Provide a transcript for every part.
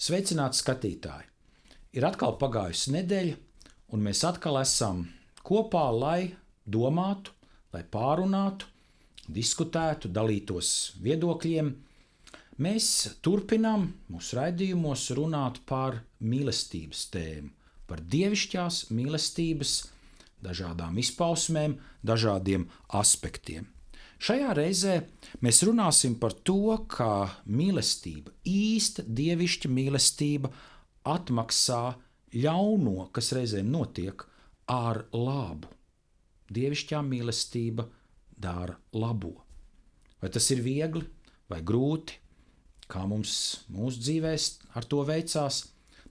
Sveicināti skatītāji! Ir atkal pagājusi nedēļa, un mēs atkal esam kopā, lai domātu, lai pārunātu, diskutētu, dalītos viedokļiem. Mēs turpinām mūsu raidījumos runāt par mīlestības tēmu, par dievišķās mīlestības dažādām izpausmēm, dažādiem aspektiem. Šajā reizē mēs runāsim par to, kā mīlestība, īsta dievišķa mīlestība atmaksā ļauno, kas reizēm notiek, ar labu. Dievišķā mīlestība dara labo. Vai tas ir viegli vai grūti? Kā mums mūsu dzīvēs ar to veicās?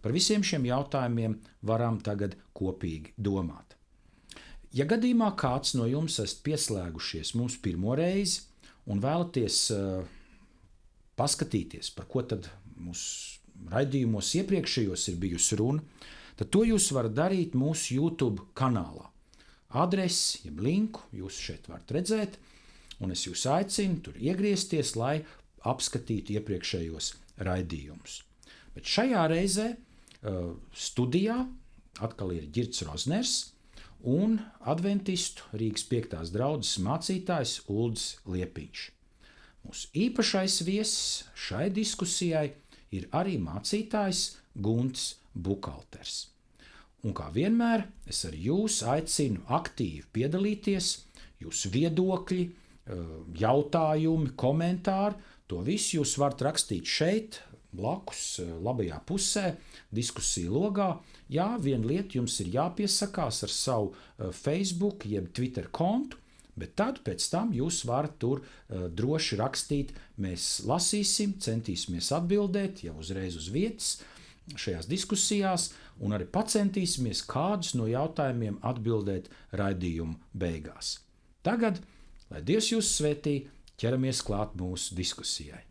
Par visiem šiem jautājumiem varam tagad kopīgi domāt. Ja gadījumā kāds no jums esat pieslēgušies mums pirmo reizi un vēlaties paskatīties, par ko tad mūsu raidījumos iepriekšējos ir bijusi runa, tad to jūs varat darīt mūsu YouTube kanālā. Adresi, jeb linku jūs šeit varat redzēt, un es jūs aicinu tur iegriezties, lai apskatītu iepriekšējos raidījumus. Bet šajā reizē studijā atkal ir Girts Rozners un adventistu Rīgas 5. draudzes mācītājs Uldis Liepiņš. Mūsu īpašais viesis šai diskusijai ir arī mācītājs Guntis Bukalters. Un kā vienmēr, es arī jūs aicinu aktīvi piedalīties, jūsu viedokļi, jautājumi, komentāri, to visu jūs varat rakstīt šeit, blakus, labajā pusē, diskusiju logā. Jā, viena lieta jums ir jāpiesakās ar savu Facebook jeb Twitter kontu, bet tad pēc tam jūs varat tur droši rakstīt. Mēs lasīsim, centīsimies atbildēt jau uzreiz uz vietas šajās diskusijās un arī pacentīsimies kādus no jautājumiem atbildēt raidījuma beigās. Tagad, lai Dievs jūs svētī, ķeramies klāt mūsu diskusijai.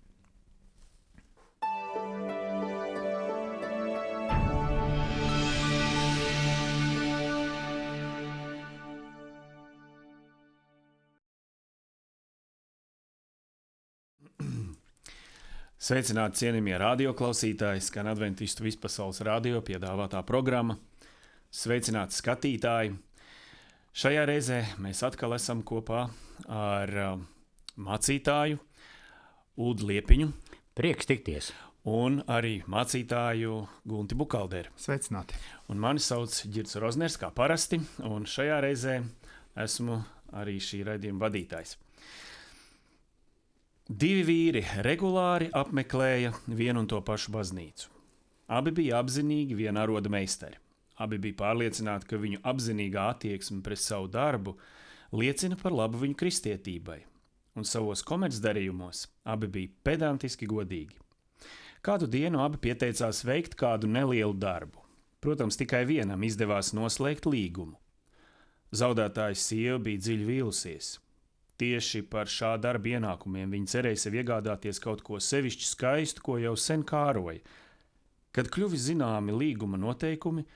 Sveicināti cienījamie radioklausītāji, skan adventistu vispasaules radio piedāvātā programma. Sveicināti skatītāji! Šajā reizē mēs atkal esam kopā ar mācītāju Uldi Liepiņu. Prieks tikties. Un arī mācītāju Gunti Bukalderu. Sveicināti. Un mani sauc Girts Rozners, kā parasti, un šajā reizē esmu arī šī raidījuma vadītājs. Divi vīri regulāri apmeklēja vienu un to pašu baznīcu. Abi bija apzinīgi viena aroda meistari. Abi bija pārliecināti, ka viņu apzinīgā attieksme pret savu darbu liecina par labu viņu kristietībai, un savos komercdarījumos abi bija pedantiski godīgi. Kādu dienu abi pieteicās veikt kādu nelielu darbu. Protams, tikai vienam izdevās noslēgt līgumu. Zaudētājas sieva bija dziļi vīlusies. Tieši par šā darba ienākumiem viņa cerēja sev iegādāties kaut ko sevišķi skaistu, ko jau sen kāroja. Kad kļuvi zināmi līguma noteikumi,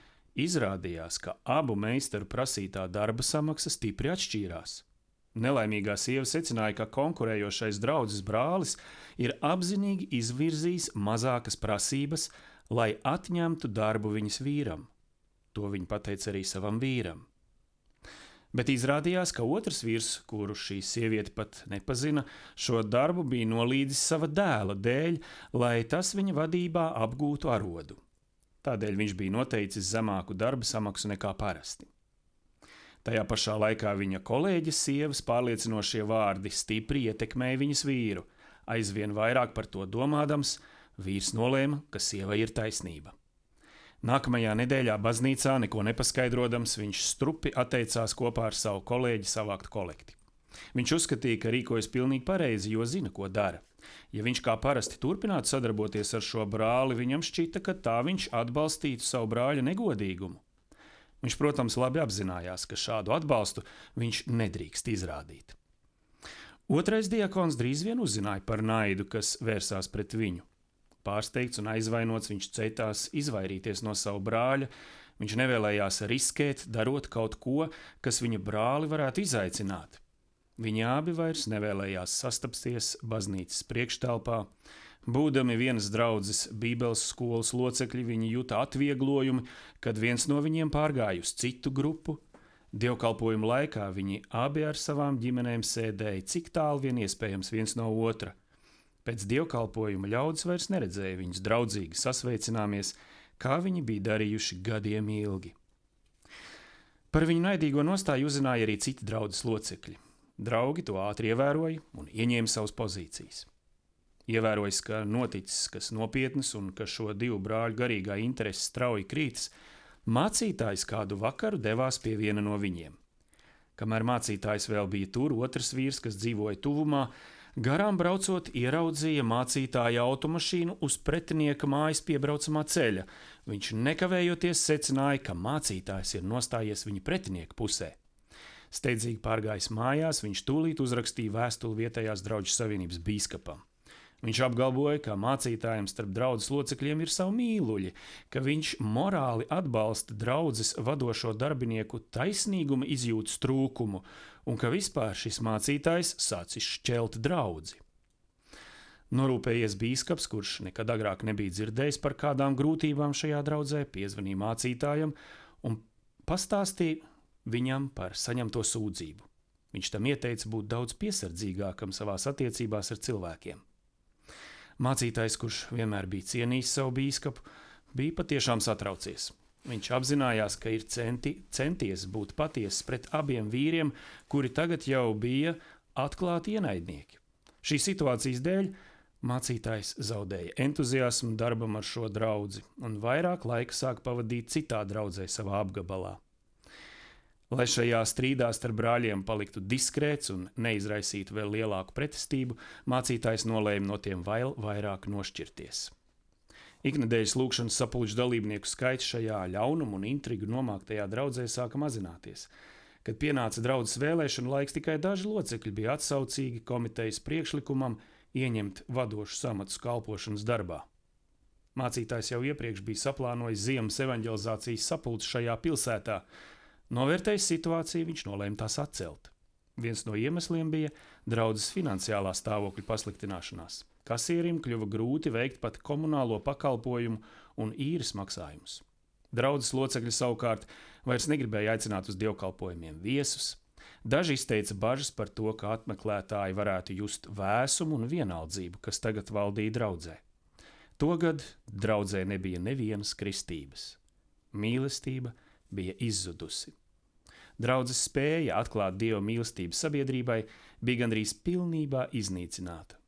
izrādījās, ka abu meistaru prasītā darba samaksa stipri atšķīrās. Nelaimīgā sieva secināja, ka konkurējošais draudzes brālis ir apzinīgi izvirzījis mazākas prasības, lai atņemtu darbu viņas vīram. To viņa pateica arī savam vīram. Bet izrādījās, ka otrs vīrs, kuru šī sieviete pat nepazina, šo darbu bija nolīdzis sava dēla dēļ, lai tas viņa vadībā apgūtu arodu. Tādēļ viņš bija noteicis zemāku darba samaksu nekā parasti. Tajā pašā laikā viņa kolēģes sievas pārliecinošie vārdi stipri ietekmēja viņas vīru. Aizvien vairāk par to domādams, vīrs nolēma, ka sievai ir taisnība. Nākamajā nedēļā baznīcā, neko nepaskaidrodams, viņš strupi atteicās kopā ar savu kolēģi savākt kolekti. Viņš uzskatīja, ka rīkojas pilnīgi pareizi, jo zina, ko dara. Ja viņš kā parasti turpinātu sadarboties ar šo brāli, viņam šķita, ka tā viņš atbalstītu savu brāļa negodīgumu. Viņš, protams, labi apzinājās, ka šādu atbalstu viņš nedrīkst izrādīt. Otrais diakons drīz vien uzzināja par naidu, kas vērsās pret viņu. Pārsteigts un aizvainots, viņš centās izvairīties no savu brāļa. Viņš nevēlējās riskēt, darot kaut ko, kas viņa brāli varētu izaicināt. Viņi abi vairs nevēlējās sastapties baznīcas priekštelpā. Būdami vienas draudzes Bībeles skolas locekļi, viņi jūta atvieglojumu, kad viens no viņiem pārgāja uz citu grupu. Dievkalpojuma laikā viņi abi ar savām ģimenēm sēdēja cik tālu vien iespējams viens no otra. Pēc dievkalpojuma ļaudis vairs neredzēja viņus draudzīgi sasveicināmies, kā viņi bija darījuši gadiem ilgi. Par viņu naidīgo nostāju uzzināja arī citi draudzes locekļi. Draugi to ātri ievēroja un ieņēma savas pozīcijas. Ievērojis, ka noticis kas nopietnas un ka šo divu brāļu garīgā interese strauji krītas, mācītājs kādu vakaru devās pie viena no viņiem. Kamēr mācītājs vēl bija tur, otrs vīrs, kas dzīvoja tuvumā, garām braucot, ieraudzīja mācītāja automašīnu uz pretinieka mājas piebraucamā ceļa. Viņš nekavējoties secināja, ka mācītājs ir nostājies viņa pretinieka pusē. Steidzīgi pārgājis mājās, viņš tūlīt uzrakstīja vēstuli vietējās draudzes savienības bīskapam. Viņš apgalvoja, ka mācītājiem starp draudzes locekļiem ir savi mīluļi, ka viņš morāli atbalsta draudzes vadošo darbinieku taisnīguma izjūtas trūkumu un ka vispār šis mācītājs sācis šķelt draudzi. Norūpējies bīskaps, kurš nekad agrāk nebija dzirdējis par kādām grūtībām šajā draudzē, piezvanīja mācītājam un pastāstīja viņam par saņemto sūdzību. Viņš tam ieteica būt daudz piesardzīgākam savās attiecībās ar cilvēkiem. Mācītājs, kurš vienmēr bija cienījis savu bīskapu, bija patiešām satraucies. Viņš apzinājās, ka ir centies būt patiesis pret abiem vīriem, kuri tagad jau bija atklāti ienaidnieki. Šīs situācijas dēļ mācītājs zaudēja entuziasmu darbam ar šo draudzi un vairāk laika sāka pavadīt citā draudzē savā apgabalā. Lai šajā strīdā starp brāļiem paliktu diskrēts un neizraisītu vēl lielāku pretestību, mācītājs nolēma no tiem vēl vairāk nošķirties. Iknedēļas lūgšanas sapulču dalībnieku skaits šajā ļaunumu un intrigu nomāktajā draudzē sāka mazināties. Kad pienāca draudzes vēlēšanu laiks, tikai daži locekļi bija atsaucīgi komitejas priekšlikumam ieņemt vadošus amatus kalpošanas darbā. Mācītājs jau iepriekš bija saplānojis ziemas evaņģelizācijas sapulci šajā pilsētā. Novērtējis situāciju, viņš nolēma tās atcelt. Viens no iemesliem bija draudzes finansiālā stāvokļa pasliktināšanās. Kasierim kļuva grūti veikt pat komunālo pakalpojumu un īres maksājumus. Draudzes locekļi savukārt vairs negribēja aicināt uz dievkalpojumiem viesus. Daži izteica bažas par to, ka apmeklētāji varētu just vēsumu un vienaldzību, kas tagad valdīja draudzē. Togad draudzē nebija nevienas kristības. Mīlestība bija izzudusi. Draudzes spēja atklāt Dieva mīlestību sabiedrībai bija gandrīz pilnībā iznīcināta.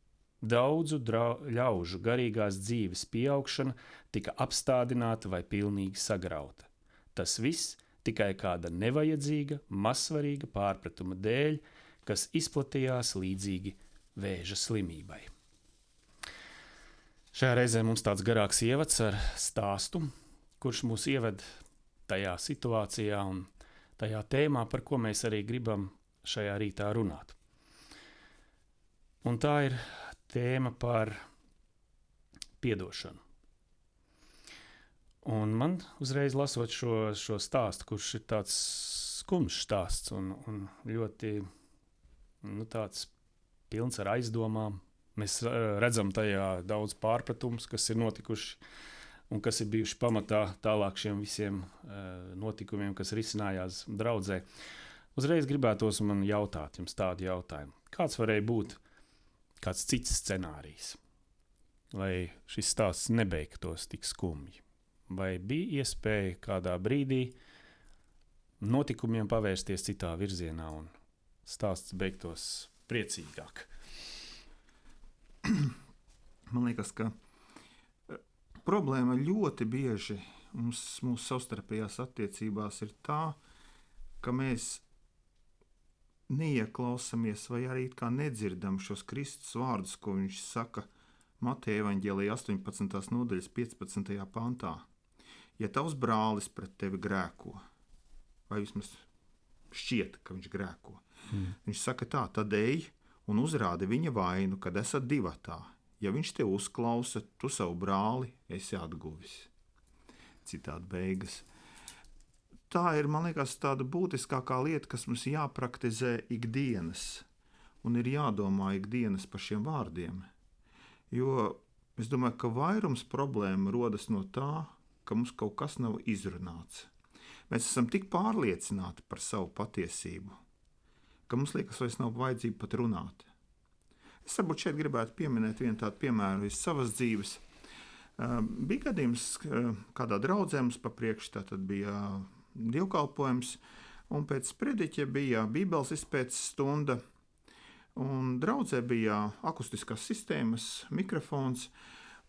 Daudzu ļaužu garīgās dzīves pieaugšana tika apstādināta vai pilnīgi sagrauta. Tas viss tikai kāda nevajadzīga, mazsvarīga pārpratuma dēļ, kas izplatījās līdzīgi vēža slimībai. Šajā reizē mums tāds garāks ievads ar stāstu, kurš mūs ieved tajā situācijā un tajā tēmā, par ko mēs arī gribam šajā rītā runāt. Un tā ir tēma par piedošanu. Un man uzreiz lasot šo stāstu, kurš ir tāds skumjš stāsts un ļoti tāds pilns ar aizdomām. Mēs redzam tajā daudz pārpratumus, kas ir notikuši un kas ir bijuši pamatā tālāk šiem visiem notikumiem, kas risinājās draudzē. Uzreiz gribētos man jautāt jums tādu jautājumu. Kāds varēja būt kāds cits scenārijs, lai šis stāsts nebeigtos tik skumji? Vai bija iespēja kādā brīdī notikumiem pavērsties citā virzienā un stāsts beigtos priecīgāk? Man liekas, ka problēma ļoti bieži mūsu savstarpējās attiecībās ir tā, ka mēs neieklausāmies vai arī kā nedzirdam šos Kristus vārdus, ko viņš saka Mateja evaņģēlijā 18. nodaļas 15. pantā. Ja tavs brālis pret tevi grēko, vai vismaz šķiet, ka viņš grēko, viņš saka tā, tad ej un uzrādi viņa vainu, kad esat divatā. Ja viņš te uzklausa, tu savu brāli esi atguvis. Citādi beigas. Tā ir, man liekas, tāda būtiskākā lieta, kas mums jāpraktizē ikdienas. Un ir jādomā ikdienas par šiem vārdiem. Jo Es domāju, ka vairums problēmu rodas no tā, ka mums kaut kas nav izrunāts. Mēs esam tik pārliecināti par savu patiesību, ka mums liekas, vairs nav vajadzība pat runāt. Es varbūt šeit gribētu pieminēt vienu tādu piemēru iz savas dzīves. Bija gadījums, kādā draudzē mums pa priekšu tātad bija dievkalpojums, un pēc prediķa bija Bībeles izpētes stunda, un draudzē bija akustiskās sistēmas, mikrofons,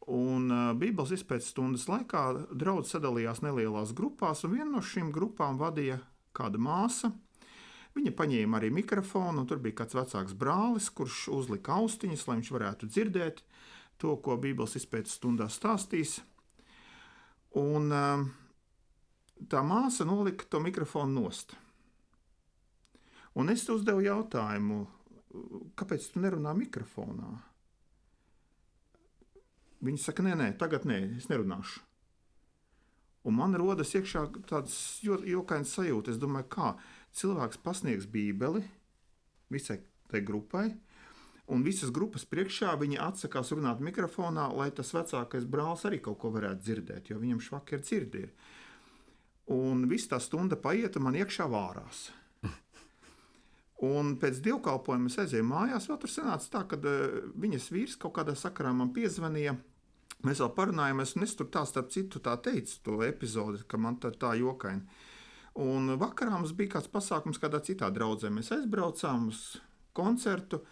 un Bībeles izpētes stundas laikā draudze sadalījās nelielās grupās, un viena no šīm grupām vadīja kāda māsa. Viņa paņēma arī mikrofonu, un tur bija kāds vecāks brālis, kurš uzlika austiņas, lai viņš varētu dzirdēt to, ko Bībeles izpētes stundā stāstīs. Un tā māsa nolika to mikrofonu nost. Un es uzdevu jautājumu, kāpēc tu nerunā mikrofonā? Viņa saka, nē, tagad nē, es nerunāšu. Un man rodas iekšā tāds jokains sajūta. Es domāju, kā cilvēks pasniegs Bībeli visai tai grupai, un visas grupas priekšā viņi atsakās runāt mikrofonā, lai tas vecākais brālis arī kaut ko varētu dzirdēt, jo viņam švaki ir dzirdi. Un viss tā stunda paiet, un man iekšā vārās. Un pēc dievkalpojuma es aizēju mājās, vēl tur sanāca tā, ka viņas vīrs kaut kādā sakarā man piezvanīja. Mēs vēl parunājāmies, un es tur tā starp citu tā teicu to epizodi, ka man tā jokaini. Un vakarā mums bija kāds pasākums kādā citā draudzē. Mēs aizbraucām uz koncertu,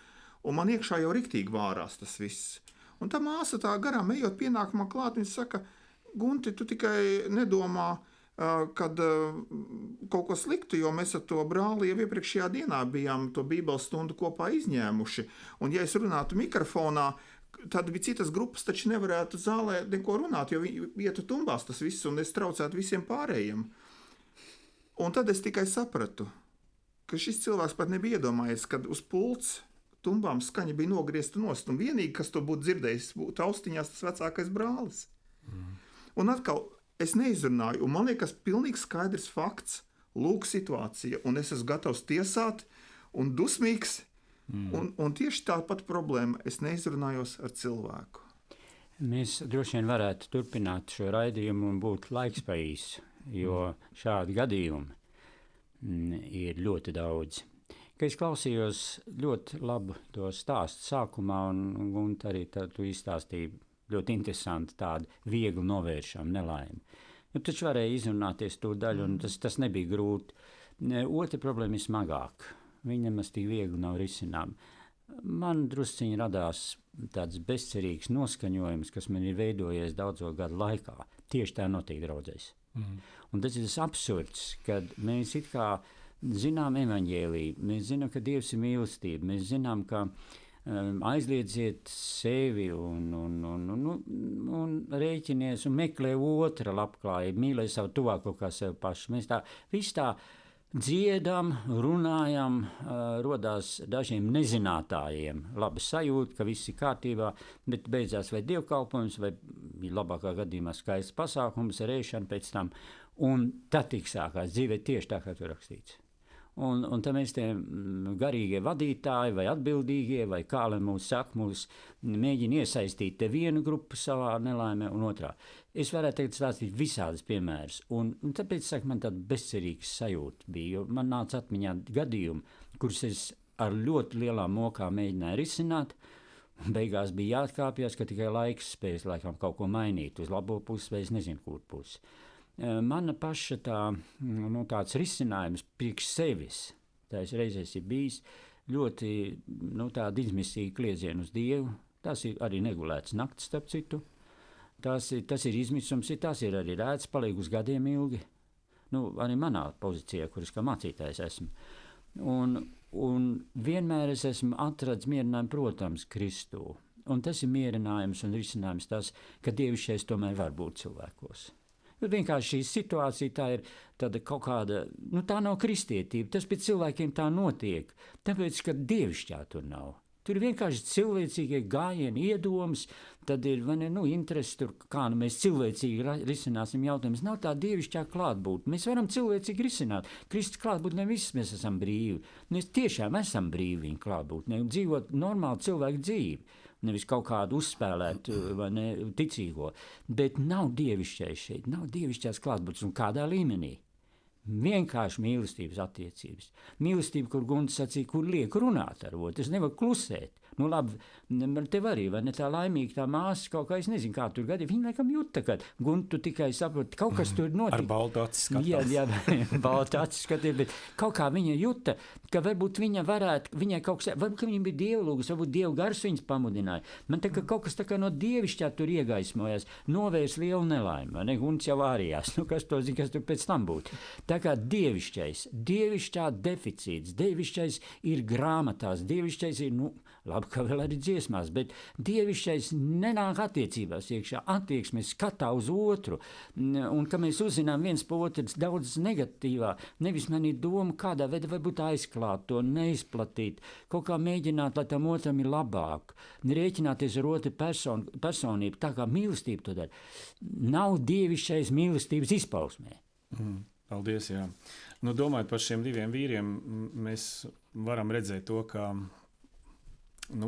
un man iekšā jau riktīgi vārās tas viss. Un tā māsa tā garām ejot pienāk man klāt, viņa saka, Gunti, tu tikai nedomā, kad kaut ko sliktu, jo mēs ar to brāli jau iepriekšējā dienā bijām to Bībeles stundu kopā izņēmuši. Un ja es runātu mikrofonā, tad citas grupas taču nevarētu zālē neko runāt, jo ietu tumbās tas viss, un es traucētu visiem pārējiem. Un tad es tikai sapratu, ka šis cilvēks pat nebija iedomājies, kad uz pults tumbām skaņa bija nogriezta nost, un vienīgi, kas to būtu dzirdējis, būtu austiņās tas vecākais brālis. Un atkal, es neizrunāju, un man liekas pilnīgi skaidrs fakts, lūk situācija, un es esmu gatavs tiesāt un dusmīgs, un tieši tāpat problēma, es neizrunājos ar cilvēku. Mēs droši vien varētu turpināt šo raidījumu un būt laiks pa īsu, jo šādi gadījumi ir ļoti daudz. Kad es klausījos ļoti labu to stāstu sākumā, un arī tu izstāstīji ļoti interesanti tādu vieglu novēršamu nelaimi. Taču varēja izrunāties to daļu, un tas nebija grūti. Otra problēma ir smagāka. Viņa nemaz tik viegli nav risinām. Man drusciņi radās tāds bezcerīgs noskaņojums, kas man ir veidojies daudzo gadu laikā. Tieši tā notiek draudzēs. Un tas ir tas absurds, kad mēs it kā zinām evaņģēliju, mēs zinām, ka Dievs ir mīlestība, mēs zinām, ka aizliedziet sevi un rēķinies un meklē otra labklājību, mīlē savu tuvāko kā sev pašu. Mēs tā, viss tā dziedam, runājam, rodās dažiem nezinātājiem laba sajūta, ka viss ir kārtībā, bet beidzās vai dievkalpojums, vai labākā gadījumā skaists pasākums, rēšana pēc tam, un tad tik sākās dzīvē tieši tā, kā tur rakstīts. Un tad mēs tie garīgie vadītāji vai atbildīgie, vai kā lai mūs saka, mūs mēģina iesaistīt te vienu grupu savā nelaimē un otrā. Es varētu teikt stāstīt visādas piemērus, un tāpēc, saka, man tāda bezcerīgas sajūta bija, jo man nāca atmiņā gadījumi, kurus es ar ļoti lielām mokām mēģināju risināt, un beigās bija jāatkāpjas, ka tikai laiks spējas laikam kaut ko mainīt, uz labo pusi, vai es nezinu, kur pusi. Mana paša tāds risinājums priekš sevis, tās reizēs ir bijis ļoti tāda izmisīga kliedziena uz Dievu. Tas ir arī negulēts nakts, starp citu. Tas ir izmisums, tas ir arī rēts, paliek uz gadiem ilgi. Arī manā pozīcijā, kuras kā mācītājs esmu. Un vienmēr es esmu atradis mierinājumu, protams, Kristū. Un tas ir mierinājums un risinājums tas, ka Dievišķais tomēr var būt cilvēkos. Vienkārši šī situācija tā ir tāda kaut kāda, tā nav kristietība, tas pēc cilvēkiem tā notiek, tāpēc, ka dievišķā tur nav. Tur ir vienkārši cilvēcīgie gājieni, iedomas, tad ir interesi tur, kā mēs cilvēcīgi risināsim jautājumus. Nav tā dievišķā klātbūtne. Mēs varam cilvēcīgi risināt. Kristus klātbūtnē visi mēs esam brīvi. Mēs tiešām esam brīvi viņa klātbūtnē un dzīvot normālu cilvēku dzīvi. nevis kaut kādu uzspēlētu vai ne, ticīgo. Bet nav dievišķais šeit, nav dievišķās klātbūtnes un kādā līmenī. Vienkārši mīlestības attiecības. Mīlestība, kur Gunts sacīja, kur liek runāt ar otru. Es nevaru klusēt. Nu labi, tev arī, vai ne tā laimīga tā māsa, kaut kā, es nezinu, kā tur gadīja. Viņa laikam jutta, ka Guntu tikai saprot, kaut kas tur notika. Ar baltu acis skatās. Jā, baltu acis skatījās, bet kaut kā viņa jutta, ka varbūt viņa varētu, viņai kaut kas, varbūt viņa bija dievlūgas, varbūt dievu gars viņas pamudināja. Man tā kā kaut kas tā kā no dievišķā tur iegaismojās, novērs lielu nelaimi, vai ne? Gunts jau ārījās, nu kas to zina, kas tur pēc tam būtu. Tā kā dievišķais, dievišķā deficīts, dievišķais ir grāmatās, dievišķais ir, nu, labi, ka vēl arī dziesmās, bet dievišķais nenāk attiecībās iekšā, attieksme skatā uz otru, un ka mēs uzzinām viens pa otru daudz negatīvā, nevis man ir doma kādā veidā varbūt aizklāt to, neizplatīt, kaut kā mēģināt, lai tam otram ir labāk, rēķināties ar otru personību, tā kā mīlestība to dara. Nav dievišķais mīlestības izpausmē. Paldies, jā. Nu, domājot par šiem diviem vīriem, mēs varam redzēt to, ka nu,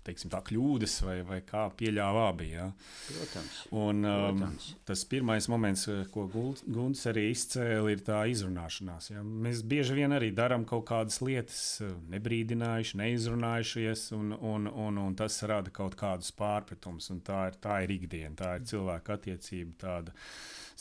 teiksim, tā kļūdas vai kā pieļāva abi. Ja? Protams. Un, Protams. Tas pirmais moments, ko Gunts arī izcēla, ir tā izrunāšanās. Ja? Mēs bieži vien arī darām kaut kādas lietas, nebrīdinājuši, neizrunājušies, un tas rada kaut kādus pārpratumus. Tā ir ikdiena, tā ir cilvēka attiecība tāda.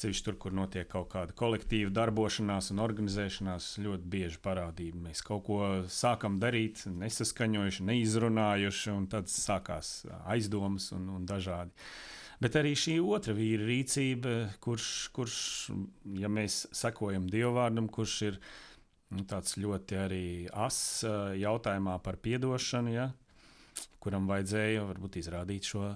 Sevišķi tur, kur notiek kaut kāda kolektīva darbošanās un organizēšanās, ļoti bieži parādība. Mēs kaut ko sākam darīt, nesaskaņojuši, neizrunājuši, un tad sākās aizdomas un dažādi. Bet arī šī otra vīra rīcība, kurš, ja mēs sekojam Dievvvārdam, kurš ir tāds ļoti arī ass jautājumā par piedošanu, ja, kuram vajadzēja varbūt izrādīt šo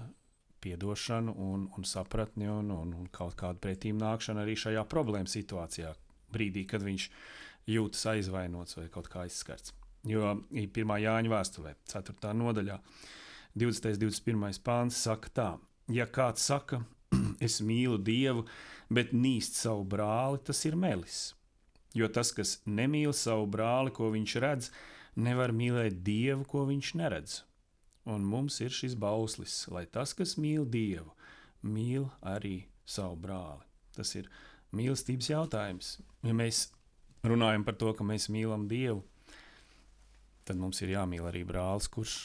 piedošanu un sapratni un kaut kādu pretīm nākšanu arī šajā problēmu situācijā, brīdī, kad viņš jūtas aizvainots vai kaut kā aizskarts. Jo 1. Jāņa vēstulē, 4. nodaļā, 20. 21. pāns saka tā: ja kāds saka, es mīlu Dievu, bet nīst savu brāli, tas ir melis. Jo tas, kas nemīl savu brāli, ko viņš redz, nevar mīlēt Dievu, ko viņš neredz. Un mums ir šis bauslis, lai tas, kas mīl Dievu, mīl arī savu brāli. Tas ir mīlestības jautājums. Ja mēs runājam par to, ka mēs mīlam Dievu, tad mums ir jāmīl arī brālis, kurš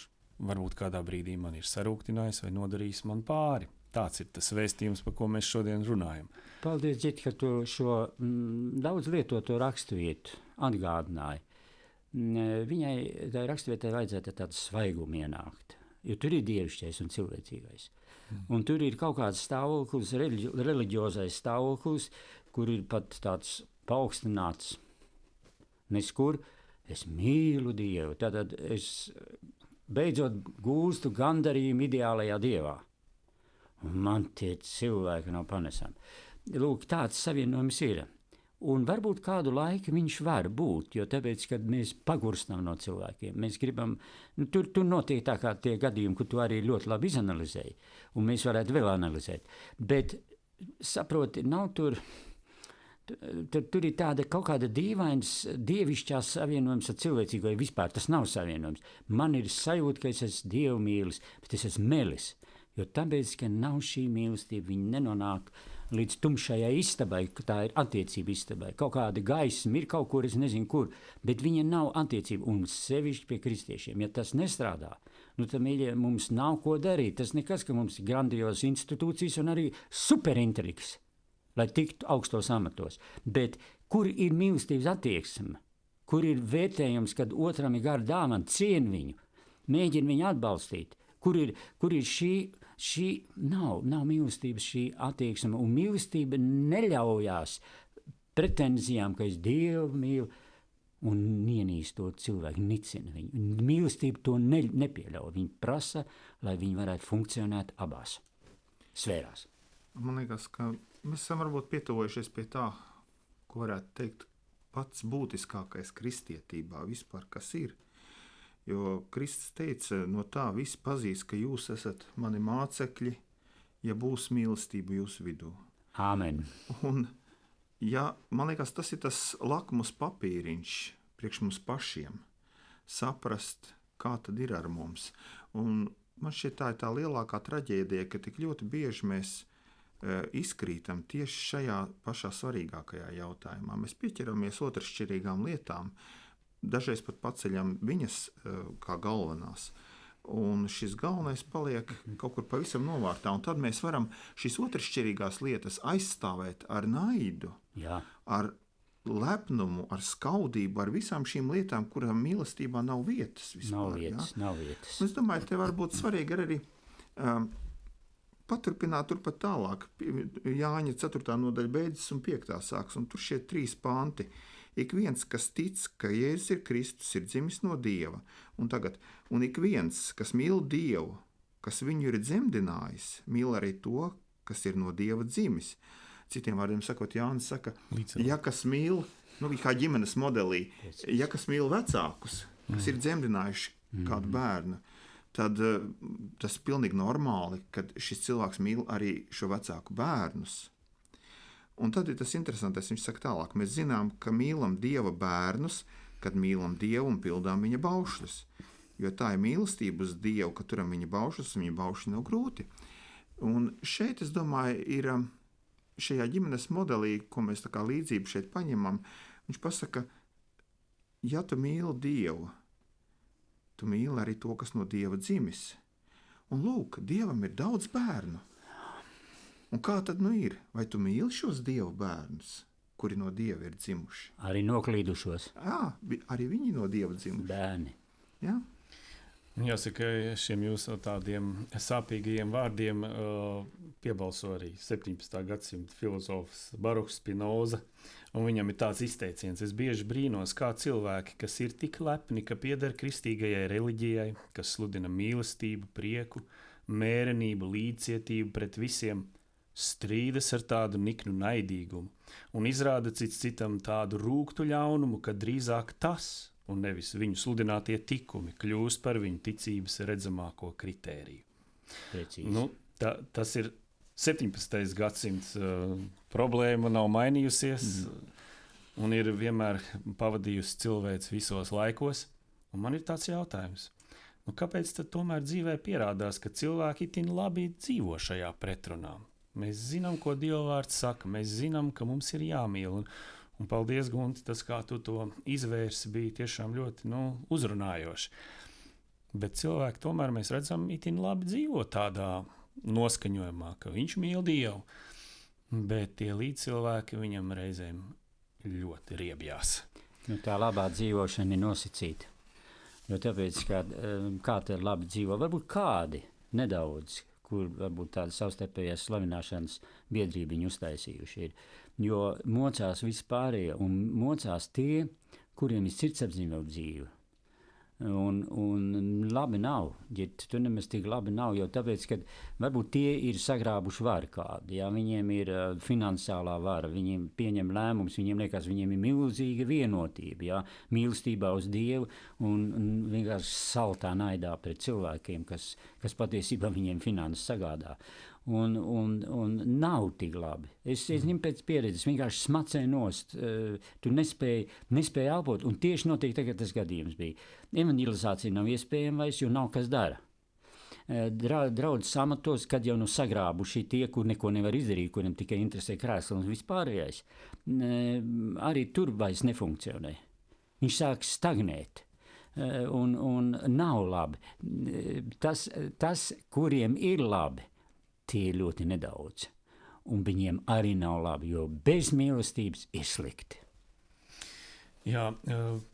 varbūt kādā brīdī man ir sarūktinājis vai nodarījis man pāri. Tāds ir tas vēstījums, par ko mēs šodien runājam. Paldies, Džet, ka tu šo daudz lietoto raksturvietu atgādināji. Viņai, tai raksturvietai, vajadzētu tādu svaigumu ienākt, jo tur ir dievišķais un cilvēcīgais. Un tur ir kaut kāds stāvoklis, reliģiozais stāvoklis, kur ir pat tāds paaugstināts, neskur, es mīlu Dievu, tad es beidzot gūstu gandarījumu ideālajā Dievā. Un man tie cilvēki nav panesami. Lūk, tāds savienojums ir. Un varbūt kādu laiku viņš var būt, jo tāpēc, kad mēs pagurstam no cilvēkiem, mēs gribam, tur notiek tā kā tie gadījumi, kur tu arī ļoti labi izanalizēji, un mēs varētu vēl analizēt. Bet, saproti, nav tur ir tāda kaut kāda dīvains, dievišķās savienojums ar cilvēcīgo, vispār tas nav savienojums. Man ir sajūta, ka es esmu dievmīlis, bet es esmu melis, jo tāpēc, ka nav šī mīlestība, viņi nenonāk līdz tumšajai istabai, ka tā ir attiecība istabai. Kaut kāda gaisma ir kaut kur, es nezinu kur, bet viņa nav attiecība, un sevišķi pie kristiešiem. Ja tas nestrādā, tad, mīļie, mums nav ko darīt. Tas nekas, ka mums ir grandiozas institūcijas un arī superintriks, lai tiktu augstos amatos. Bet kur ir mīlestības attieksme? Kur ir vērtējums, kad otram ir gara dāvana, cien viņu, mēģina viņu atbalstīt? Kur ir šī nav mīlestības šī attieksme, un mīlestība neļaujās pretenzijām, ka es Dievu mīlu un ienīstu to cilvēku, nicina viņu. Mīlestība to nepieļauj. Viņa prasa, lai viņi varētu funkcionēt abās sfērās. Man liekas, ka mēs esam varbūt pietuvojušies pie tā, ko varētu teikt pats būtiskākais kristietībā vispār, kas ir. Jo Kristus teica, no tā viss pazīs, ka jūs esat mani mācekļi, ja būs mīlestība jūsu vidū. Āmen. Un, ja, man liekas, tas ir tas lakmus papīriņš priekš mums pašiem, saprast, kā tad ir ar mums. Un man šķiet, tā ir tā lielākā traģēdija, ka tik ļoti bieži mēs izkrītam tieši šajā pašā svarīgākajā jautājumā. Mēs pieķeramies otršķirīgām lietām, dažreiz pat paceļam viņas kā galvenās. Un šis galvenais paliek kaut kur pavisam novārtā. Un tad mēs varam šīs otršķirīgās lietas aizstāvēt ar naidu, Jā. ar lepnumu, ar skaudību, ar visām šīm lietām, kurām mīlestībā nav vietas vispār. Nav vietas. Un es domāju, te var būt svarīgi arī paturpināt turpat tālāk. Jāņa 4. nodaļa beidzas un 5. sāks, un tur šie 3 panti. Ik viens, kas tic, ka Jēzus ir Kristus, ir dzimis no Dieva. Un ik viens, kas mīl Dievu, kas viņu ir dzemdinājis, mīl arī to, kas ir no Dieva dzimis. Citiem vārdiem sakot, Jānis saka, ja kas mīl, kā ģimenes modelī, ja kas mīl vecākus, kas ir dzemdinājuši kādu bērnu, tad tas ir pilnīgi normāli, kad šis cilvēks mīl arī šo vecāku bērnus. Un tad ir tas interesantais, viņš saka tālāk, mēs zinām, ka mīlam Dieva bērnus, kad mīlam Dievu un pildām viņa baušļus. Jo tā ir mīlestība uz Dievu, ka turam viņa baušļus, un viņa baušļi nav grūti. Un šeit, es domāju, ir šajā ģimenes modelī, ko mēs tā kā līdzību šeit paņemam, viņš pasaka, ja tu mīli Dievu, tu mīli arī to, kas no Dieva dzimis. Un lūk, Dievam ir daudz bērnu. Un kā tad ir? Vai tu mīli šos Dieva bērnus, kuri no Dieva ir dzimuši? Arī noklīdušos. Jā, arī viņi no Dieva dzimuši. Bērni. Jā. Jāsaka, šiem jūsu tādiem sāpīgajiem vārdiem piebalso arī 17. gadsimta filozofs Baruhs Spinoza. Un viņam ir tāds izteiciens: es bieži brīnos, kā cilvēki, kas ir tik lepni, ka pieder kristīgajai reliģijai, kas sludina mīlestību, prieku, mērenību, līdzcietību pret visiem, strīdas ar tādu niknu naidīgumu un izrāda cits citam tādu rūgtu ļaunumu, ka drīzāk tas, un nevis viņu sludinātie tikumi, kļūst par viņu ticības redzamāko kritēriju. Precīzi. Tas ir 17. gadsimts. Problēma nav mainījusies un ir vienmēr pavadījusi cilvēks visos laikos. Un man ir tāds jautājums. Kāpēc tad tomēr dzīvē pierādās, ka cilvēki itin labi dzīvo šajā pretrunā? Mēs zinām, ko Dieva vārds saka, mēs zinām, ka mums ir jāmīl. Un paldies, Gunti, tas, kā tu to izvērsi, bija tiešām ļoti uzrunājoši. Bet cilvēki tomēr, mēs redzam, itin labi dzīvo tādā noskaņojumā, ka viņš mīl Dievu, bet tie līdzcilvēki viņam reizēm ļoti riebjās. Tā labā dzīvošana ir nosacīta. Jo tāpēc, kā te labi dzīvo, varbūt kādi nedaudz, kur varbūt tāda savstarpējās slavināšanas biedrība viņu uztaisījuši ir. Jo mocās vispārējie un mocās tie, kuriem ir sirdsapziņa dzīve. Un labi nav, ja tu nemaz tik labi nav, jo tāpēc, ka varbūt tie ir sagrābuši varu kādu, ja viņiem ir finansiālā vara, viņiem pieņem lēmumus, viņiem liekas, viņiem ir milzīga vienotība, ja, mīlestībā uz Dievu un vienkārši saltā naidā pret cilvēkiem, kas patiesībā viņiem finanses sagādā. Un nav tik labi. Es ņemu pēc pieredzes, vienkārši smacēju nost, tu nespēji elpot, un tieši notiek tagad tas gadījums bija. Evanģelizācija nav iespējama vairs, jo nav kas dara. Draudzes amatos, kad jau sagrābuši tie, kur neko nevar izdarīt, kuriem tikai interesē krēsls un vispārējais, arī tur vairs nefunkcionē. Viņš sāk stagnēt. Un nav labi. Tas, kuriem ir labi, tie ir ļoti nedaudz. Un viņiem arī nav labi, jo bez mīlestības ir slikti. Jā,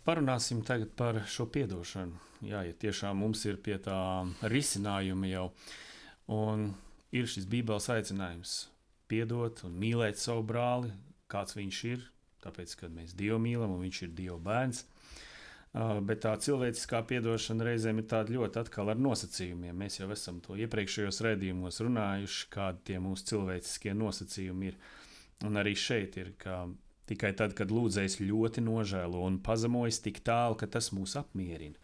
parunāsim tagad par šo piedošanu. Jā, ja tiešām mums ir pie tā risinājuma jau. Un ir šis Bībeles aicinājums piedot un mīlēt savu brāli, kāds viņš ir, tāpēc, kad mēs Dievu mīlam un viņš ir Dieva bērns. Bet tā cilvēciskā piedošana reizēm ir tāda ļoti atkal ar nosacījumiem. Mēs jau esam to iepriekšējos raidījumos runājuši, kādi tie mūsu cilvēciskie nosacījumi ir. Un arī šeit ir, ka tikai tad, kad lūdzējs ļoti nožēlo un pazemojas tik tālu, ka tas mūs apmierina,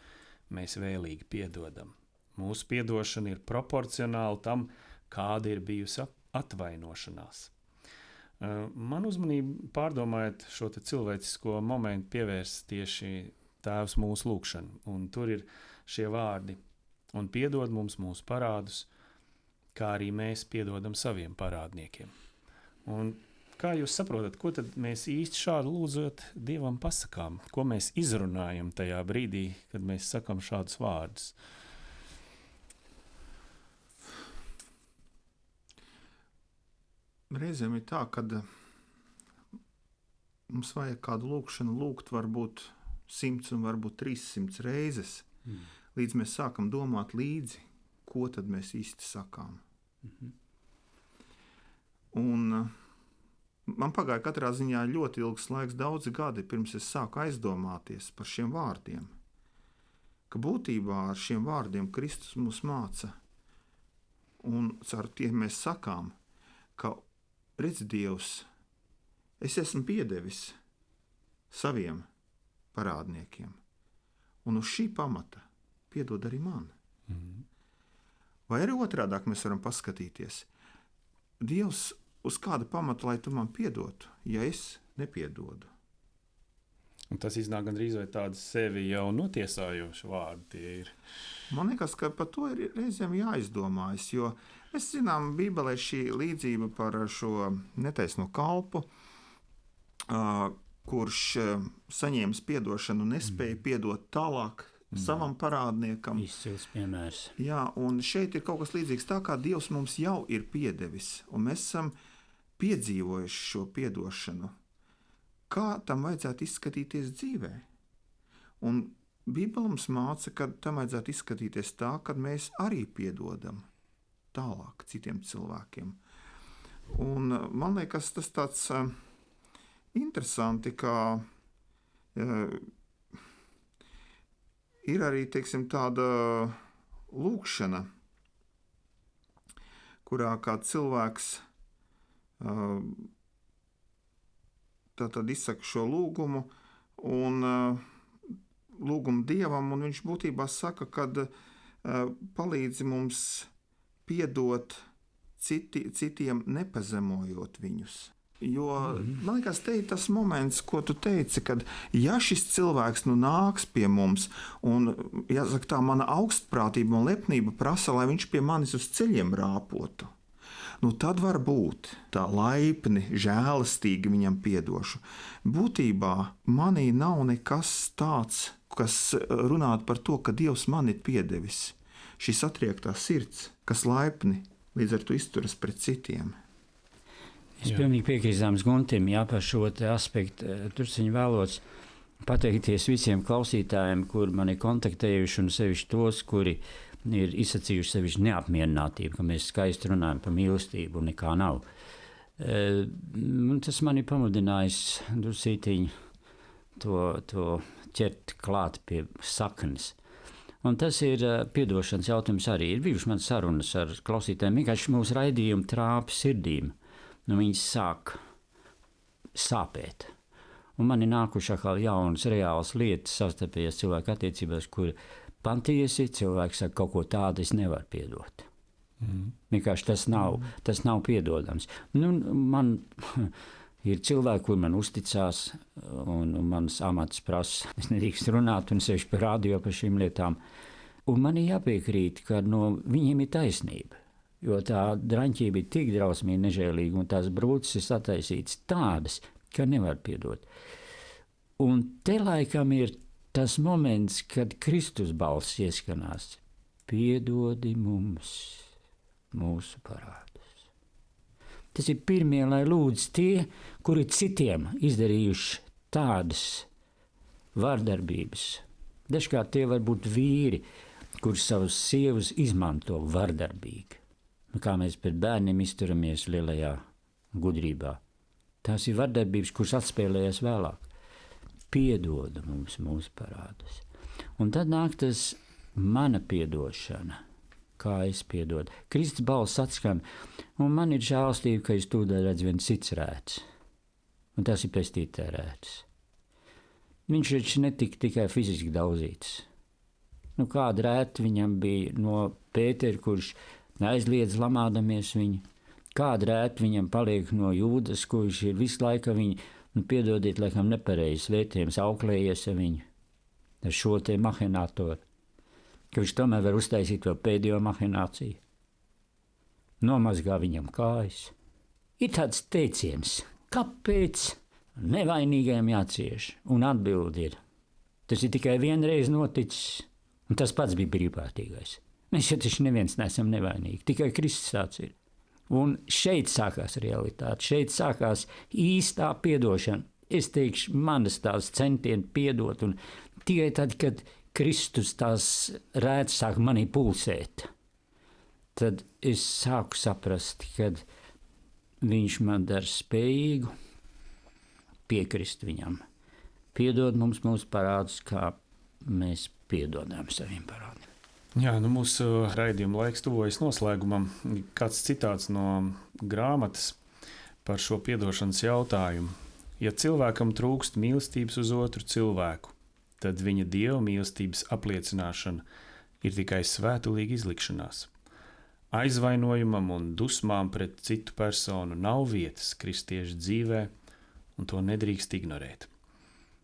mēs vēlīgi piedodam. Mūsu piedošana ir proporcionāla tam, kāda ir bijusi atvainošanās. Man uzmanību pārdomājot šo cilvēcisko momentu pievērst tieši Tēvs mūsu lūgšanu, un tur ir šie vārdi: un piedod mums mūsu parādus, kā arī mēs piedodam saviem parādniekiem. Un kā jūs saprotat, ko tad mēs īsti šādu lūdzot Dievam pasakām? Ko mēs izrunājam tajā brīdī, kad mēs sakam šādus vārdus? Reizēm ir tā, ka mums vajag kādu lūkšanu lūgt varbūt 100 un varbūt 300 reizes, līdz mēs sākam domāt līdzi, ko tad mēs īsti sakām. Un man pagāja katrā ziņā ļoti ilgs laiks, daudzi gadi, pirms es sāku aizdomāties par šiem vārdiem. Ka būtībā ar šiem vārdiem Kristus mūs māca, un ar tiem mēs sakām, ka redz Dievs, es esmu piedevis saviem parādniekiem, un uz šī pamata piedod arī man. Vai arī otrādāk mēs varam paskatīties, Dievs, uz kādu pamatu, lai tu man piedotu, ja es nepiedodu? Un tas iznāk gandrīz vai tādi sevi jau notiesājoši vārdi tie ir. Man liekas, ka par to ir reizēm jāizdomājas, jo mēs zinām, Bībelē šī līdzība par šo netaisno kalpu, kurš saņēmis piedošanu un nespēja piedot tālāk savam parādniekam. Izcils piemērs. Jā, un šeit ir kaut kas līdzīgs tā, kā Dievs mums jau ir piedevis, un mēs esam piedzīvojuši šo piedošanu. Kā tam vajadzētu izskatīties dzīvē? Un Bībele mums māca, ka tam vajadzētu izskatīties tā, kad mēs arī piedodam tālāk citiem cilvēkiem. Un man liekas, tas tāds interesanti, ka ir arī, teiksim, tāda lūkšana, kurā kāds cilvēks tātad izsaka šo lūgumu un lūgumu Dievam, un viņš būtībā saka, kad palīdzi mums piedot citiem nepazemojot viņus. Jo, man liekas, te ir tas moments, ko tu teici, kad ja šis cilvēks nāks pie mums un, jāsaka tā, mana augstprātība un lepnība prasa, lai viņš pie manis uz ceļiem rāpotu, tad varbūt tā laipni, žēlastīgi viņam piedošu. Būtībā manī nav nekas tāds, kas runātu par to, ka Dievs man ir piedevis. Šis atriektā sirds, kas laipni līdz ar to izturas pret citiem. Es pilnīgi piekrīzāms Guntim, par šo aspektu. Turciņu vēlos pateikties visiem klausītājiem, kuri mani kontaktējuši, un sevišķi tos, kuri ir izsacījuši sevišķi neapmierinātību, ka mēs skaisti runājam par mīlestību un nekā nav. Tas mani pamudinājis drusītiņu to ķert klāt pie saknes. Un tas ir piedošanas jautājums arī. Ir bijušas manas sarunas ar klausītājiem, vienkārši mūsu raidījumi trāpi sirdīm. Viņas sāk sāpēt. Un man ir nākuši atkal jaunas, reālas lietas savstarpējās cilvēku attiecībās, kur patiesi cilvēks saka, kaut ko tādu es nevaru piedot. Vienkārši tas nav piedodams. Man ir cilvēki, kur man uzticās, un mans amats prasa. Es nedrīkst runāt un sevišķi par radio par šīm lietām. Un man ir jāpiekrīt, ka no viņiem ir taisnība. Jo tā draņķība ir tik drausmīgi nežēlīga, un tās brūces ir sataisītas tādas, ka nevar piedot. Un te laikam ir tas moments, kad Kristus balss ieskanās: piedodi mums mūsu parādus. Tas ir pirmie, lai lūdz tie, kuri citiem izdarījuši tādas vardarbības. Dažkārt tie var būt vīri, kurus savas sievas izmanto vardarbīgi. Kā mēs pret bērniem izturamies lielajā gudrībā. Tās ir vardarbības, kuras atspēlējas vēlāk. Piedoda mums mūsu parādus. Un tad nāk tas mana piedošana, kā es piedodu. Kristus balss atskan, un man ir žēlastība, ka es tūdaļ redzu viens cits rēts. Un tas ir pestītē rēts. Viņš taču netika tikai fiziski daudzīts. Kāda rēta viņam bija no Pētera, kurš aizliedz lamādamies viņu. Kāda rēta viņam paliek no Jūdas, kurš ir visu laiku viņu, piedodiet, laikam nepareizs vērtējums auklējies ar viņu, ar šo te mahinatoru. ka viņš tomēr var uztaisīt vēl pēdējo mahināciju. Nomazgā viņam kājas. Ir tāds teiciens, kāpēc nevainīgajam jācieš? Un atbildi ir, tas ir tikai vienreiz noticis, un tas pats bija brīvprātīgais. Mēs šeit taču neviens neesam nevainīgi, tikai Kristus tāds ir. Un šeit sākās realitāte, šeit sākās īstā piedošana. Es teikšu, manas tās centieni piedot, un tikai tad, kad Kristus tās rētas sāk manī pulsēt, tad es sāku saprast, kad viņš man dara spējīgu piekrist viņam. Piedod mums mūsu parādus, kā mēs piedodam saviem parādiem. Jā, mūsu raidījuma laiks tuvojas noslēgumam. Kāds citāts no grāmatas par šo piedošanas jautājumu. Ja cilvēkam trūkst mīlestības uz otru cilvēku, tad viņa dieva mīlestības apliecināšana ir tikai svētulīga izlikšanās. Aizvainojumam un dusmām pret citu personu nav vietas kristiešu dzīvē, un to nedrīkst ignorēt.